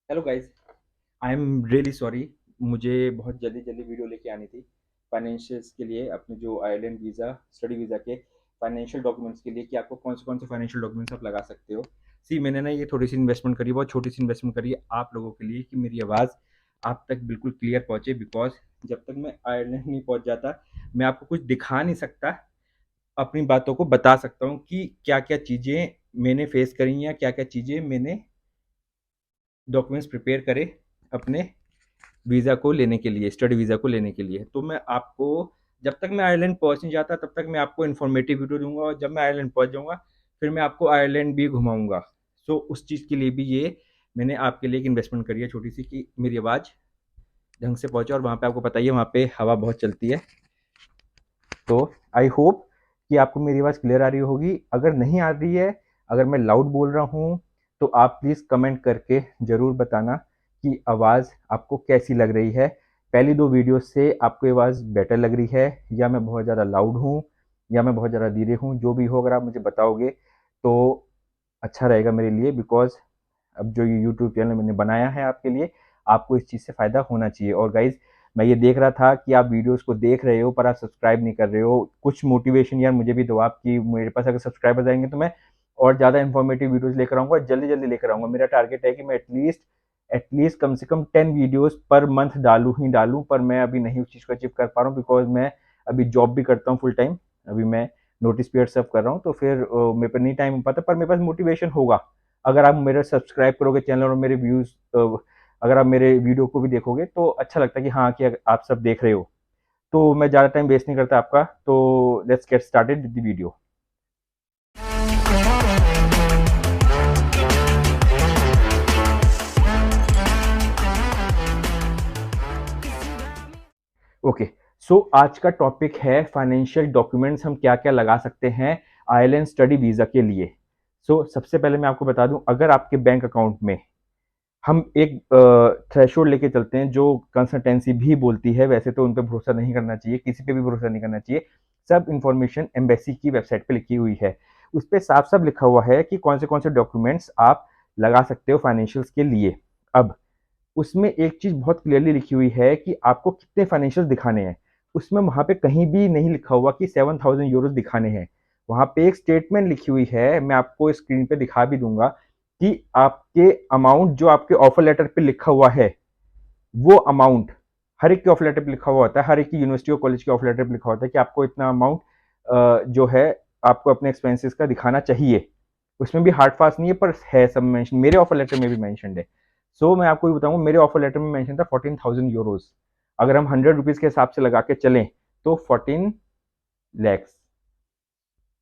Hello guys, I am really sorry. मुझे बहुत जल्दी जल्दी वीडियो लेके आनी थी फाइनेंशियल्स के लिए, अपने जो आयरलैंड वीज़ा स्टडी वीज़ा के फाइनेंशियल डॉक्यूमेंट्स के लिए कि आपको कौन से फाइनेंशियल डॉक्यूमेंट्स आप लगा सकते हो। सी मैंने ना ये थोड़ी सी इन्वेस्टमेंट करी, बहुत छोटी सी इन्वेस्टमेंट करी है आप लोगों के लिए कि मेरी आवाज़ आप तक बिल्कुल क्लियर पहुँचे। बिकॉज जब तक मैं आयरलैंड नहीं पहुँच जाता मैं आपको कुछ दिखा नहीं सकता, अपनी बातों को बता सकता हूँ कि क्या क्या चीज़ें मैंने फेस करी हैं, क्या क्या चीज़ें मैंने डॉक्यूमेंट्स प्रिपेयर करे अपने वीज़ा को लेने के लिए, स्टडी वीज़ा को लेने के लिए। तो मैं आपको, जब तक मैं आयरलैंड पहुँच नहीं जाता तब तक मैं आपको इन्फॉर्मेटिव वीडियो दूंगा, और जब मैं आयरलैंड पहुँच जाऊँगा फिर मैं आपको आयरलैंड भी घुमाऊँगा। सो उस चीज़ के लिए भी ये मैंने आपके लिए एक इन्वेस्टमेंट करी है छोटी सी, कि मेरी आवाज़ ढंग से पहुँचे। और वहाँ पे आपको पता ही है वहाँ पे हवा बहुत चलती है। तो आई होप कि आपको मेरी आवाज़ क्लियर आ रही होगी। अगर नहीं आ रही है, अगर मैं लाउड बोल रहा हूँ, तो आप प्लीज़ कमेंट करके ज़रूर बताना कि आवाज़ आपको कैसी लग रही है। पहली 2 वीडियो से आपको आवाज़ बेटर लग रही है, या मैं बहुत ज़्यादा लाउड हूँ, या मैं बहुत ज़्यादा धीरे हूँ। जो भी हो अगर आप मुझे बताओगे तो अच्छा रहेगा मेरे लिए। बिकॉज़ अब जो ये यूट्यूब चैनल मैंने बनाया है आपके लिए, आपको इस चीज़ से फ़ायदा होना चाहिए। और गाइज़, मैं ये देख रहा था कि आप वीडियोस को देख रहे हो पर आप सब्सक्राइब नहीं कर रहे हो। कुछ मोटिवेशन यार मुझे भी दो आप, कि मेरे पास अगर सब्सक्राइबर्स आएंगे तो मैं और ज़्यादा इन्फॉर्मेटिव वीडियोस लेकर आऊँगा, जल्दी जल्दी लेकर आऊँगा। मेरा टारगेट है कि मैं एटलीस्ट कम से कम 10 वीडियोस पर मंथ डालूँ ही डालूँ। पर मैं अभी नहीं उस चीज़ को अचीव कर पा रहा हूँ, बिकॉज मैं अभी जॉब भी करता हूँ फुल टाइम। अभी मैं नोटिस पीरियड सर्व कर रहा हूँ, तो फिर मेरे पर नहीं टाइम हो पाता। पर मेरे पास मोटिवेशन होगा अगर आप मेरे सब्सक्राइब करोगे चैनल, और मेरे व्यूज़, अगर आप मेरे वीडियो को भी देखोगे तो अच्छा लगता है कि हाँ, कि आप सब देख रहे हो। तो मैं ज़्यादा टाइम वेस्ट नहीं करता आपका, तो let's get started with the video. Okay, so आज का टॉपिक है फाइनेंशियल डॉक्यूमेंट्स हम क्या क्या लगा सकते हैं आयरलैंड स्टडी वीज़ा के लिए। सबसे पहले मैं आपको बता दूं, अगर आपके बैंक अकाउंट में हम एक थ्रेशोल्ड लेके चलते हैं जो कंसल्टेंसी भी बोलती है, वैसे तो उन पे भरोसा नहीं करना चाहिए, किसी पे भी भरोसा नहीं करना चाहिए। सब इंफॉर्मेशन एम्बेसी की वेबसाइट पे लिखी हुई है। उस पे साफ साफ लिखा हुआ है कि कौन से डॉक्यूमेंट्स आप लगा सकते हो फाइनेंशियल्स के लिए। अब उसमें एक चीज़ बहुत क्लियरली लिखी हुई है कि आपको कितने फाइनेंशियल दिखाने हैं। उसमें वहाँ पे कहीं भी नहीं लिखा हुआ कि 7,000 यूरोज़ दिखाने हैं। वहाँ पे एक स्टेटमेंट लिखी हुई है, मैं आपको स्क्रीन पे दिखा भी दूँगा, कि आपके अमाउंट जो आपके ऑफर लेटर पे लिखा हुआ है, वो अमाउंट हर एक के ऑफर लेटर पे लिखा हुआ होता है, हर एक की यूनिवर्सिटी और कॉलेज के ऑफर लेटर पे लिखा होता है कि आपको इतना अमाउंट जो है आपको अपने एक्सपेंसेस का दिखाना चाहिए। उसमें भी हार्ड फास्ट नहीं है, पर है सब मेंशन, मेरे ऑफर लेटर में भी मेंशनड है। मैं आपको ये बताऊंगा, मेरे ऑफर लेटर में मेंशन था 14,000 यूरोज। अगर हम 100 रुपीज के हिसाब से लगा के चलें तो 14 लैक्स।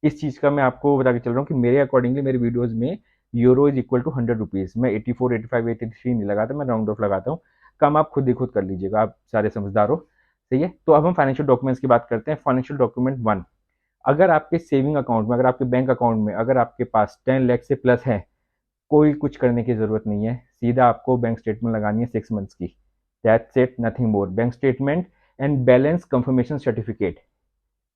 इस चीज़ का मैं आपको बता के चल रहा हूँ कि मेरे अकॉर्डिंगली मेरे वीडियोज़ में euro is equal to 100 rupees. मैं 84, 85, 83 नहीं लगाता, मैं राउंड ऑफ लगाता हूँ। कम आप खुद ही खुद कर लीजिएगा, आप सारे समझदार हो। सही है, तो अब हम फाइनेंशियल डॉक्यूमेंट्स की बात करते हैं। फाइनेंशियल डॉक्यूमेंट 1, अगर आपके सेविंग अकाउंट में, अगर आपके बैंक अकाउंट में अगर आपके पास 10 लाख से प्लस है, कोई कुछ करने की ज़रूरत नहीं है। सीधा आपको बैंक स्टेटमेंट लगानी है 6 मंथ्स की। That's it, nothing more. Bank statement and balance confirmation certificate,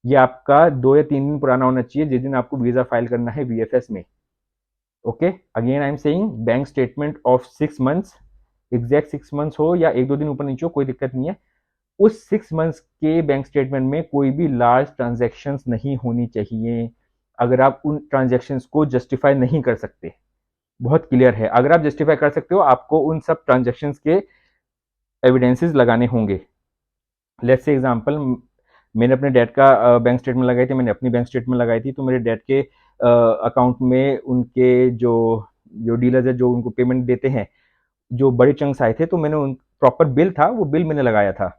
ये आपका 2 या 3 दिन पुराना होना चाहिए जिस दिन आपको वीज़ा फाइल करना है वीएफएस में। Okay, again I am saying bank statement of 6 months, exact 6 months हो या 1-2 दिन ऊपर नीचे हो, कोई दिक्कत नहीं है। उस 6 मंथ्स के बैंक स्टेटमेंट में कोई भी लार्ज ट्रांजेक्शन्स नहीं होनी चाहिए। अगर आप उन ट्रांजेक्शन्स को जस्टिफाई नहीं कर सकते, बहुत क्लियर है, अगर आप जस्टिफाई कर सकते हो आपको उन सब ट्रांजेक्शन्स के एविडेंसेस लगाने होंगे। लेट्स से एग्जांपल, मैंने अपने डैड का बैंक स्टेटमेंट लगाई थी, मैंने अपनी बैंक स्टेटमेंट लगाई थी, तो मेरे डैड के अकाउंट में उनके जो जो डीलर्स है जो उनको पेमेंट देते हैं, जो बड़े चंक्स आए थे, तो मैंने उन प्रॉपर बिल था, वो बिल मैंने लगाया था।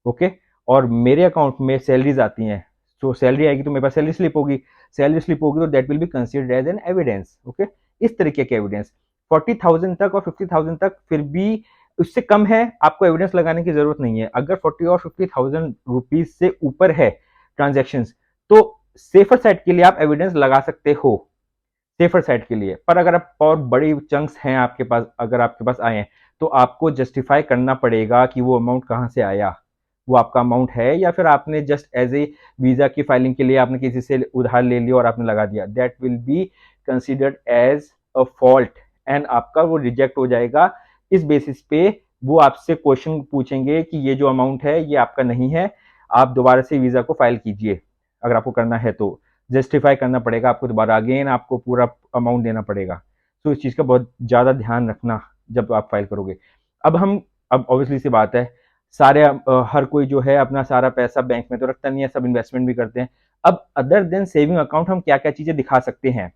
ओके, और मेरे अकाउंट में सैलरीज आती हैं, तो सैलरी आएगी तो मेरे पास सैलरी स्लिप होगी, तो that will be considered as an evidence. Okay, इस तरीके के एविडेंस 40,000 तक और 50,000 तक, फिर भी उससे कम है आपको एविडेंस लगाने की जरूरत नहीं है। अगर 40 और 50,000 रुपीज से ऊपर है ट्रांजेक्शन, तो सेफर साइड के लिए आप एविडेंस लगा सकते हो, सेफर साइड के लिए। पर अगर आप और बड़ी चंक्स हैं आपके पास, अगर आपके पास आए हैं, तो आपको जस्टिफाई करना पड़ेगा कि वो अमाउंट कहाँ से आया, वो आपका अमाउंट है या फिर आपने जस्ट एज ए वीजा की फाइलिंग के लिए आपने किसी से उधार ले लिया और आपने लगा दिया। That will be considered as a fault, and आपका वो रिजेक्ट हो जाएगा इस बेसिस पे वो आपसे क्वेश्चन पूछेंगे कि ये जो अमाउंट है ये आपका नहीं है, आप दोबारा से वीज़ा को फाइल कीजिए। अगर आपको करना है तो जस्टिफाई करना पड़ेगा आपको, दोबारा अगेन आपको पूरा अमाउंट देना पड़ेगा। तो इस चीज़ का बहुत ज़्यादा ध्यान रखना जब आप फाइल करोगे। अब ऑब्वियसली सी बात है, हर कोई जो है अपना सारा पैसा बैंक में तो रखता नहीं है, सब इन्वेस्टमेंट भी करते हैं। अब अदर देन सेविंग अकाउंट हम क्या क्या चीज़ें दिखा सकते हैं,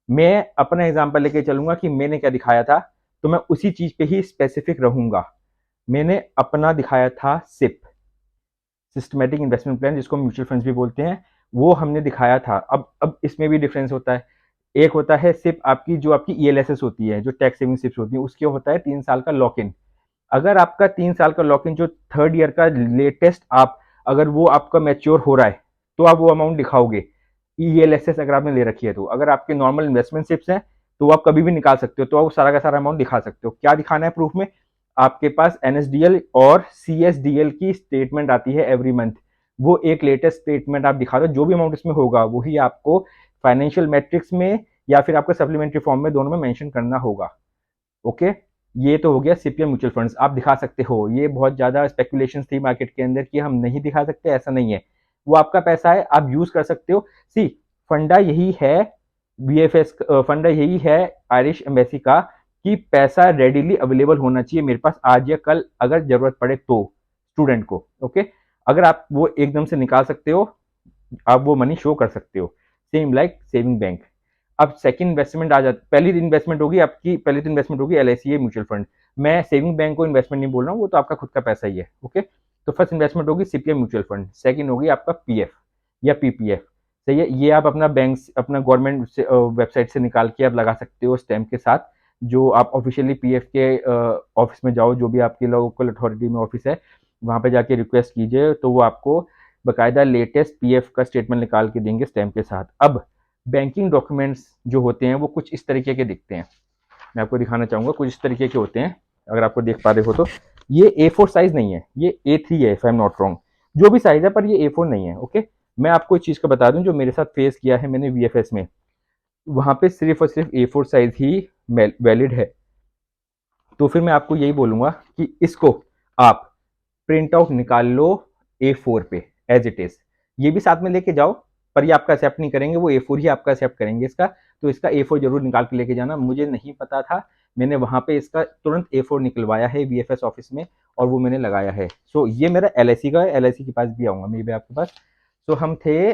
मैं अपना एग्जांपल लेके चलूंगा कि मैंने क्या दिखाया था, तो मैं उसी चीज पे ही स्पेसिफिक रहूंगा। मैंने अपना दिखाया था सिप, सिस्टमेटिक इन्वेस्टमेंट प्लान, जिसको म्यूचुअल फंड्स भी बोलते हैं, वो हमने दिखाया था। अब इसमें भी डिफरेंस होता है। एक होता है सिप आपकी, जो आपकी ईएलएसएस होती है, जो टैक्स सेविंग सिप्स होती है, उसके होता है 3 साल का लॉक इन। अगर आपका 3 साल का लॉक इन जो थर्ड ईयर का लेटेस्ट आप, अगर वो आपका मैच्योर हो रहा है तो आप वो अमाउंट दिखाओगे, ईएलएसएस अगर आपने ले रखी है तो। अगर आपके नॉर्मल इन्वेस्टमेंट सिप्स हैं तो आप कभी भी निकाल सकते हो, तो आप सारा का सारा अमाउंट दिखा सकते हो। क्या दिखाना है प्रूफ में, आपके पास एनएसडीएल और सीएसडीएल की स्टेटमेंट आती है एवरी मंथ, वो एक लेटेस्ट स्टेटमेंट आप दिखा दो, जो भी अमाउंट इसमें होगा वही आपको फाइनेंशियल मैट्रिक्स में या फिर आपको सप्लीमेंट्री फॉर्म में, दोनों में मेंशन करना होगा। ओके, ये तो हो गया सीपीएम म्यूचुअल फंड्स, आप दिखा सकते हो। ये बहुत ज्यादा स्पेकुलेशन थी मार्केट के अंदर कि हम नहीं दिखा सकते, ऐसा नहीं है, वो आपका पैसा है, आप यूज कर सकते हो। सी, फंडा यही है, बीएफएस फंडा यही है आयरिश एम्बेसी का, कि पैसा रेडिली अवेलेबल होना चाहिए मेरे पास आज या कल, अगर जरूरत पड़े तो स्टूडेंट को। ओके, अगर आप वो एकदम से निकाल सकते हो, आप वो मनी शो कर सकते हो, सेम लाइक सेविंग बैंक। अब सेकंड इन्वेस्टमेंट आ जाती, पहली इन्वेस्टमेंट होगी आपकी, पहली तो इन्वेस्टमेंट होगी एलआईसी म्यूचुअल फंड। मैं सेविंग बैंक को इन्वेस्टमेंट नहीं बोल रहा हूँ, वो तो आपका खुद का पैसा ही है। ओके, तो फर्स्ट इन्वेस्टमेंट होगी सीपीएम म्यूचुअल फंड, सेकंड होगी आपका पीएफ या पीपीएफ। सही है, ये आप अपना बैंक, अपना गवर्नमेंट से वेबसाइट से निकाल के आप लगा सकते हो स्टैम्प के साथ। जो आप ऑफिशियली पीएफ के ऑफिस में जाओ, जो भी आपकी लोकल अथॉरिटी में ऑफिस है, वहां पे जाके रिक्वेस्ट कीजिए, तो वो आपको बकायदा लेटेस्ट पीएफ का स्टेटमेंट निकाल के देंगे स्टैम्प के साथ। अब बैंकिंग डॉक्यूमेंट्स जो होते हैं वो कुछ इस तरीके के दिखते हैं, मैं आपको दिखाना चाहूंगा, कुछ इस तरीके के होते हैं। अगर आपको देख पा रहे हो तो ये A4 साइज नहीं है, ये A3 है, if I am not wrong, जो भी साइज है, पर ये A4 नहीं है। ओके, मैं आपको इस चीज का बता दूं, जो मेरे साथ फेस किया है मैंने वीएफएस में, वहां पे सिर्फ और सिर्फ A4 साइज ही वैलिड है। तो फिर मैं आपको यही बोलूंगा कि इसको आप प्रिंट आउट निकाल लो A4 पे एज इट इज, ये भी साथ में लेके जाओ, पर ये आपका एक्सेप्ट नहीं करेंगे, वो A4 ही आपका एक्सेप्ट करेंगे इसका। तो इसका A4 जरूर निकाल के लेके जाना, मुझे नहीं पता था, मैंने वहां पे इसका तुरंत A4 निकलवाया है वीएफएस ऑफिस में, और वो मैंने लगाया है। सो ये मेरा एलआईसी का है, एलआईसी के पास भी आऊंगा मैं भी आपके पास। सो हम थे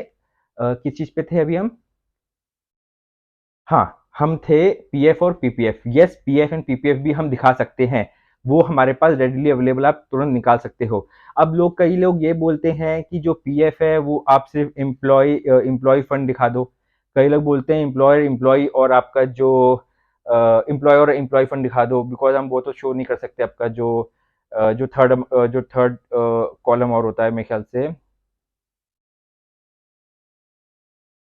किस चीज पे थे अभी हम, हाँ, हम थे पीएफ और PPF. Yes, PF and PPF भी हम दिखा सकते हैं, वो हमारे पास रेडिली अवेलेबल, आप तुरंत निकाल सकते हो। अब कई लोग ये बोलते हैं कि जो पीएफ है वो आप सिर्फ एम्प्लॉय फंड दिखा दो, कई लोग बोलते हैं एम्प्लॉय और आपका जो एम्प्लॉय और एम्प्लॉय फंड दिखा दो, बिकॉज हम वो तो शो नहीं कर सकते आपका जो थर्ड कॉलम और होता है मेरे ख्याल से,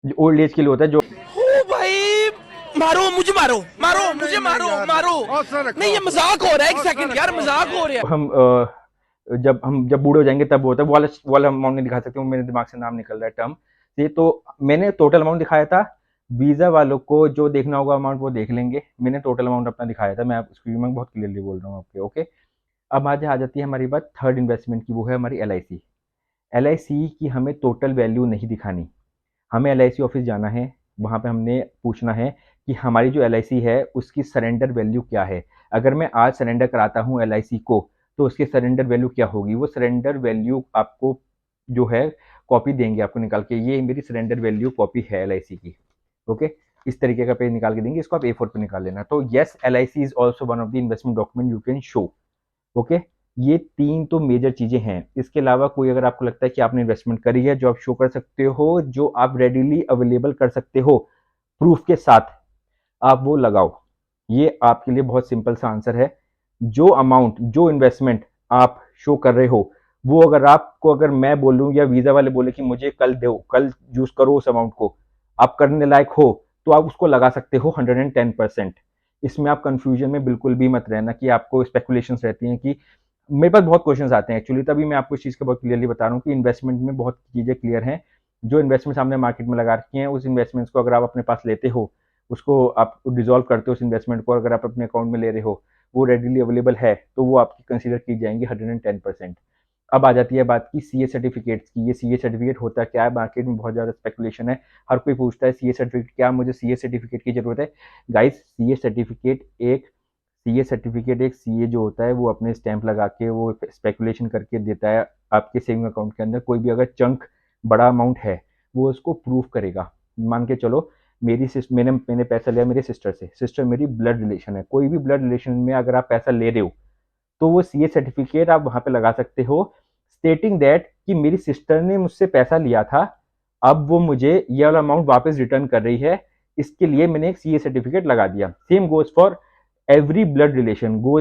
जो ओल्ड एज के लिए होता है, जो ओ भाई, मारो मुझे, मारो मारो मुझे, मारो मारो। नहीं, ये मजाक हो रहा है, एक सेकंड यार, मजाक हो रहा है। हम जब बूढ़े हो जाएंगे तब होता है, वो वाला अमाउंट नहीं दिखा सकते, वो मेरे दिमाग से नाम निकल रहा है टर्म ये। तो मैंने टोटल अमाउंट दिखाया था, वीजा वालों को जो देखना होगा अमाउंट वो देख लेंगे, मैंने टोटल अमाउंट अपना दिखाया था, मैं उसकी मैं बहुत क्लियरली बोल रहा हूँ आपके। ओके, अब आज आ जाती है हमारी बात थर्ड इन्वेस्टमेंट की, वो है हमारी एलआईसी। एलआईसी की हमें टोटल वैल्यू नहीं दिखानी, हमें एलआईसी ऑफिस जाना है, वहाँ पे हमने पूछना है कि हमारी जो एलआईसी है उसकी सरेंडर वैल्यू क्या है। अगर मैं आज सरेंडर कराता हूँ एलआईसी को, तो उसकी सरेंडर वैल्यू क्या होगी, वो सरेंडर वैल्यू आपको जो है कॉपी देंगे आपको निकाल के, ये मेरी सरेंडर वैल्यू कॉपी है एलआईसी की। ओके, इस तरीके का पेज निकाल के देंगे, इसको आप A4 पे निकाल लेना। तो yes, LIC is also one of the investment document you can show. Okay, ये तीन तो मेजर चीजें हैं। इसके अलावा कोई अगर आपको लगता है कि आपने इन्वेस्टमेंट करी है, जो आप शो कर सकते हो, जो आप रेडिली अवेलेबल कर सकते हो प्रूफ के साथ, आप वो लगाओ। ये आपके लिए बहुत सिंपल सा आंसर है। जो अमाउंट, जो इन्वेस्टमेंट आप शो कर रहे हो, वो अगर आपको, अगर मैं बोलूं या वीजा वाले बोले कि मुझे कल दो, कल यूज करो उस अमाउंट को, आप करने लायक हो, तो आप उसको लगा सकते हो 110%। इसमें आप कंफ्यूजन में बिल्कुल भी मत रहना कि आपको स्पेकुलेशन रहती हैं कि, मेरे पास बहुत क्वेश्चंस आते हैं एक्चुअली, तभी मैं आपको इस चीज़ को बहुत क्लियरली बता रहा हूँ कि इन्वेस्टमेंट में बहुत चीज़ें क्लियर हैं। जो इन्वेस्टमेंट्स हमने मार्केट में लगा रखी हैं, उस इन्वेस्टमेंट्स को अगर आप अपने पास लेते हो, उसको आप डिसॉल्व करते हो उस इन्वेस्टमेंट को, अगर आप अपने अकाउंट में ले रहे हो, वो रेडिली अवेलेबल है, तो वो आपकी कंसीडर की जाएंगी 110%। अब आ जाती है बात की सीए सर्टिफिकेट्स की। ये सीए सर्टिफिकेट होता क्या है, मार्केट में बहुत ज़्यादा स्पेकुलेशन है, हर कोई पूछता है सीए सर्टिफिकेट क्या, मुझे सीए सर्टिफिकेट की ज़रूरत है। गाइस, सीए सर्टिफिकेट एक सीए जो होता है वो अपने स्टैंप लगा के वो स्पेकुलेशन करके देता है आपके सेविंग अकाउंट के अंदर। कोई भी अगर चंक बड़ा अमाउंट है वो उसको प्रूव करेगा। मान के चलो मेरी सिस्टर, मैंने पैसा लिया मेरी सिस्टर से, सिस्टर मेरी ब्लड रिलेशन है, कोई भी ब्लड रिलेशन में अगर आप पैसा ले रहे हो तो वो सीए सर्टिफिकेट आप वहां पे लगा सकते हो, स्टेटिंग दैट कि मेरी सिस्टर ने मुझसे पैसा लिया था, अब वो मुझे ये वाला अमाउंट वापस रिटर्न कर रही है, इसके लिए मैंने एक सीए सर्टिफिकेट लगा दिया। Same goes for every blood relation, go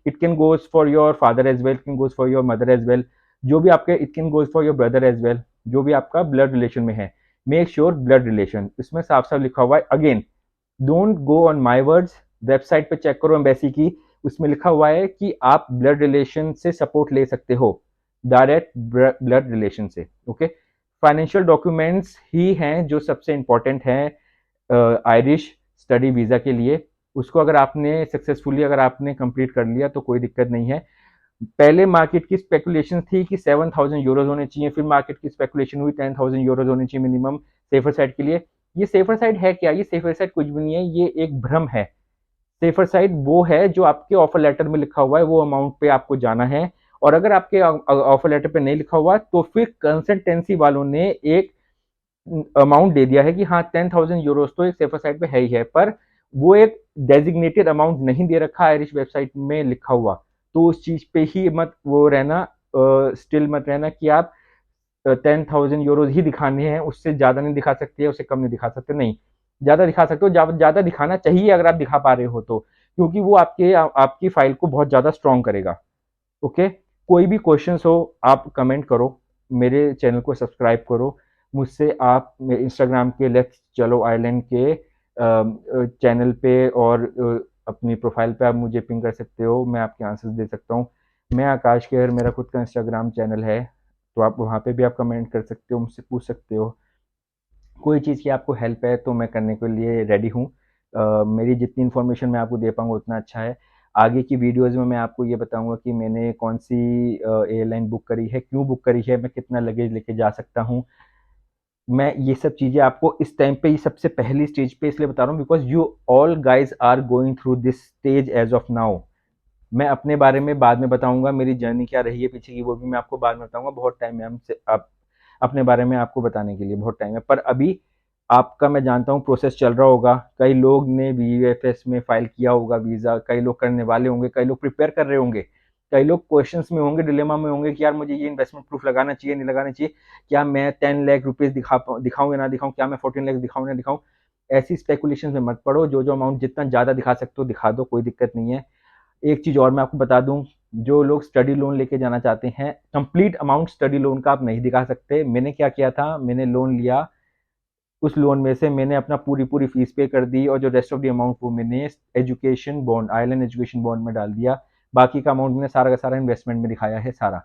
it can goes for your father as well, it can goes for your mother as well, जो भी आपके, it can goes for your brother as well, जो भी आपका blood relation में है, make sure blood relation, इसमें साफ साफ लिखा हुआ है। Again, don't go on my words, website पे चेक करो एम्बेसी की, उसमें लिखा हुआ है कि आप ब्लड रिलेशन से सपोर्ट ले सकते हो, डायरेक्ट ब्लड रिलेशन से। ओके, फाइनेंशियल डॉक्यूमेंट्स ही हैं जो सबसे इंपॉर्टेंट हैं आयरिश स्टडी वीज़ा के लिए। उसको अगर आपने सक्सेसफुली अगर आपने कंप्लीट कर लिया तो कोई दिक्कत नहीं है। पहले मार्केट की स्पेकुलेशन थी कि 7,000 यूरोज होने चाहिए, फिर मार्केट की स्पेकुलेशन हुई 10,000 यूरोज होने चाहिए मिनिमम सेफर साइड के लिए। ये सेफर साइड है क्या? ये सेफर साइड कुछ भी नहीं है, ये एक भ्रम है। सेफर साइड वो है जो आपके ऑफर लेटर में लिखा हुआ है, वो अमाउंट पे आपको जाना है। और अगर आपके ऑफर लेटर पे नहीं लिखा हुआ तो फिर कंसल्टेंसी वालों ने एक अमाउंट दे दिया है कि हाँ 10,000 यूरोज तो एक सेफर साइड पे है ही है, पर वो एक डेजिग्नेटेड अमाउंट नहीं दे रखा आयरिश वेबसाइट में लिखा हुआ। तो उस चीज पे ही मत वो रहना, स्टिल मत रहना कि आप 10,000 यूरोज ही दिखाने हैं, उससे ज्यादा नहीं दिखा सकते, उससे कम नहीं दिखा सकते, नहीं, ज्यादा दिखा सकते हो, ज्यादा दिखाना चाहिए अगर आप दिखा पा रहे हो तो, क्योंकि वो आपकी फाइल को बहुत ज्यादा स्ट्रॉन्ग करेगा। ओके, कोई भी क्वेश्चंस हो आप कमेंट करो, मेरे चैनल को सब्सक्राइब करो, मुझसे आप इंस्टाग्राम के लेट्स चलो आइलैंड के चैनल पे और अपनी प्रोफाइल पे आप मुझे पिंग कर सकते हो, मैं आपके आंसर्स दे सकता हूँ। मैं आकाश केयर, मेरा खुद का इंस्टाग्राम चैनल है, तो आप वहाँ पे भी आप कमेंट कर सकते हो, मुझसे पूछ सकते हो, कोई चीज़ की आपको हेल्प है तो मैं करने के लिए रेडी हूँ। मेरी जितनी इन्फॉर्मेशन मैं आपको दे पाऊँगा उतना अच्छा है। आगे की वीडियोज़ में मैं आपको ये बताऊँगा कि मैंने कौन सी एयरलाइन बुक करी है, क्यों बुक करी है, मैं कितना लगेज लेके जा सकता हूँ। मैं ये सब चीज़ें आपको इस टाइम पे, ये सबसे पहली स्टेज पे इसलिए बता रहा हूँ because you all guys are going through this stage as of now. मैं अपने बारे में बाद में बताऊँगा, मेरी जर्नी क्या रही है पीछे की, वो भी मैं आपको बाद में बताऊँगा। बहुत टाइम है हमसे आप अपने बारे में आपको बताने के लिए, बहुत टाइम है। पर अभी आपका मैं जानता हूँ प्रोसेस चल रहा होगा, कई लोग ने वीएफएस में फ़ाइल किया होगा वीज़ा, कई लोग करने वाले होंगे, कई लोग प्रिपेयर कर रहे होंगे, कई लोग क्वेश्चंस में होंगे, डिलेमा में होंगे कि यार मुझे ये इन्वेस्टमेंट प्रूफ लगाना चाहिए, नहीं लगाना चाहिए, क्या मैं 10 लाख रुपीज़ दिखाऊँ या ना दिखाऊँ, क्या मैं 14 लाख दिखाऊँ या ना दिखाऊँ? ऐसी स्पेकुलेशन में मत पड़ो, जो अमाउंट जितना ज़्यादा दिखा सकते हो दिखा दो, कोई दिक्कत नहीं है। एक चीज़ और मैं आपको बता दूँ, जो लोग स्टडी लोन लेके जाना चाहते हैं, कंप्लीट अमाउंट स्टडी लोन का आप नहीं दिखा सकते। मैंने क्या किया था, मैंने लोन लिया, उस लोन में से मैंने अपना पूरी फीस पे कर दी और जो रेस्ट ऑफ द अमाउंट वो मैंने education bond, island education bond में डाल दिया। बाकी का अमाउंट मैंने सारा का सारा इन्वेस्टमेंट में दिखाया है, सारा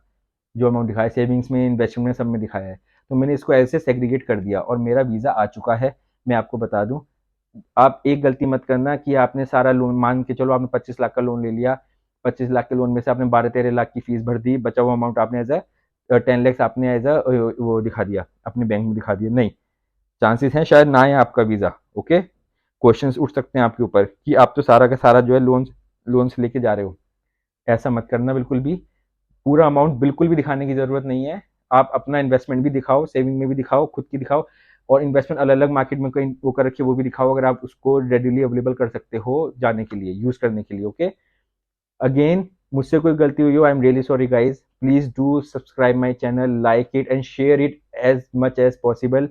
जो अमाउंट दिखाया, सेविंग्स में, इन्वेस्टमेंट में, सब में दिखाया है। तो मैंने इसको ऐसे सेग्रीगेट कर दिया और मेरा वीज़ा आ चुका है। मैं आपको बता दूं, आप एक गलती मत करना कि आपने सारा लोन, मान के चलो आपने 25 लाख का लोन ले लिया, 25 लाख के लोन में से आपने 12-13 लाख की फीस भर दी, बचा हुआ अमाउंट आपने एज अ 10 लैक्स आपने एज अ वो दिखा दिया, अपने बैंक में दिखा दिया, नहीं, चांसेस हैं शायद ना आए आपका वीज़ा। ओके, क्वेश्चंस उठ सकते हैं आपके ऊपर कि आप तो सारा का सारा जो है लोन्स लेके जा रहे हो, ऐसा मत करना बिल्कुल भी। पूरा अमाउंट बिल्कुल भी दिखाने की ज़रूरत नहीं है। आप अपना इन्वेस्टमेंट भी दिखाओ, सेविंग में भी दिखाओ, खुद की दिखाओ, और इन्वेस्टमेंट अलग अलग मार्केट में कहीं वो कर रखिए वो भी दिखाओ, अगर आप उसको रेडिली अवेलेबल कर सकते हो जाने के लिए, यूज़ करने के लिए। ओके, अगेन, मुझसे कोई गलती हुई हो, I am really sorry guys, please do subscribe my channel, like it and share it as much as possible.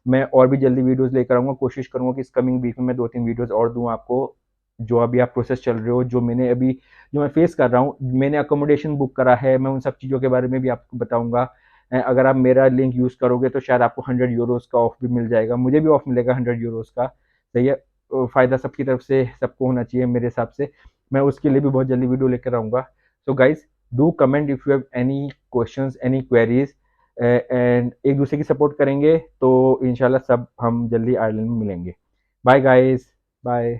मैं और भी जल्दी वीडियोज़ लेकर आऊँगा, कोशिश करूँगा कि इस कमिंग वीक में मैं 2-3 वीडियोज़ और दूँ आपको। जो अभी आप प्रोसेस चल रहे हो, जो मैं फेस कर रहा हूँ, मैंने अकोमोडेशन बुक करा है, मैं उन सब चीज़ों के बारे में भी आपको बताऊँगा। अगर आप मेरा लिंक यूज़ करोगे तो शायद आपको 100 यूरोज़ का ऑफ भी मिल जाएगा, मुझे भी ऑफ मिलेगा 100 यूरोज़ का। सही है, फ़ायदा सबकी तरफ से सबको होना चाहिए मेरे हिसाब से। मैं उसके लिए भी बहुत जल्दी वीडियो लेकर आऊँगा। So guys, do comment if you have any questions, any queries, and एक दूसरे की सपोर्ट करेंगे तो इंशाल्लाह सब हम जल्दी आयरलैंड में मिलेंगे। Bye guys, bye.